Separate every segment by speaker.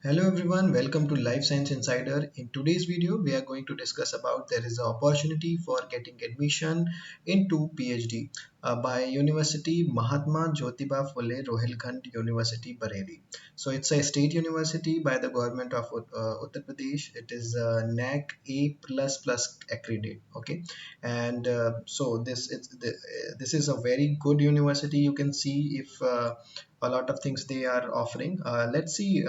Speaker 1: Hello everyone, welcome to Life Science Insider. In today's video, we are going to discuss about there is an opportunity for getting admission into PhD by University Mahatma Jyotiba Phule Rohilkhand University Bareilly. So it's a state university by the government of Uttar Pradesh. It is NAC A++ accredited. Okay, and so this is a very good university. You can see if a lot of things they are offering. Let's see.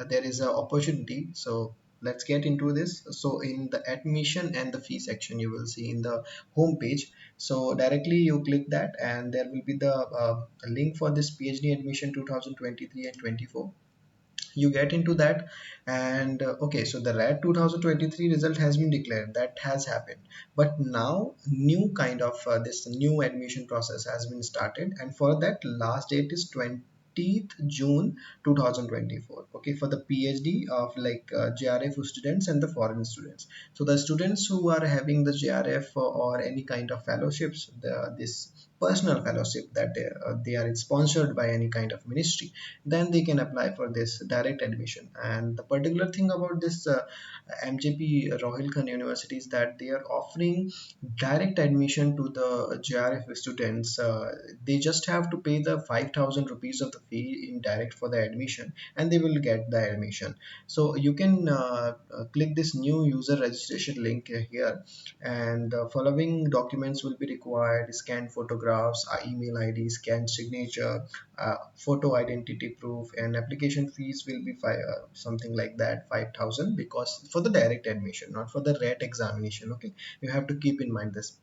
Speaker 1: There is a opportunity, so let's get into this. So in the admission and the fee section, you will see in the home page, so directly you click that and there will be the link for this PhD admission 2023 and 24. You get into that and okay, so the RAD 2023 result has been declared, that has happened, but now new kind of this new admission process has been started, and for that last date is 20th June 2024. Okay, for the PhD of JRF students and the foreign students. So the students who are having the JRF or any kind of fellowships, this personal fellowship that they are sponsored by any kind of ministry, then they can apply for this direct admission. And the particular thing about this MJP Rohilkhand University is that they are offering direct admission to the JRF students. They just have to pay the 5,000 rupees of the fee in direct for the admission, and they will get the admission. So you can click this new user registration link here, and the following documents will be required: scanned photographs, email ID, scanned signature, photo identity proof, and application fees will be something like that 5,000, because for the direct admission, not for the RET examination. Okay, you have to keep in mind this.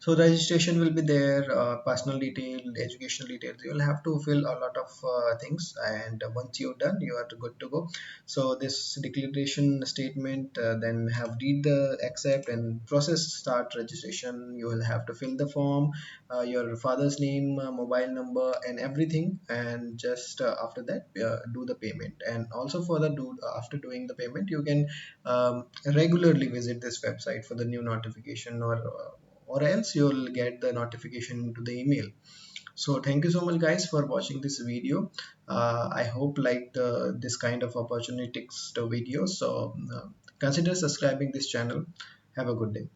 Speaker 1: So registration will be there, personal detail, educational details. You will have to fill a lot of things, and once you're done, you are good to go. So this declaration statement, then have read the accept and process start registration. You will have to fill the form, your father's name, mobile number, and everything, and just after that do the payment. And also for the after doing the payment, you can regularly visit this website for the new notification, or else you'll get the notification to the email. So thank you so much guys for watching this video. I hope like this kind of opportunities to videos. So consider subscribing this channel. Have a good day.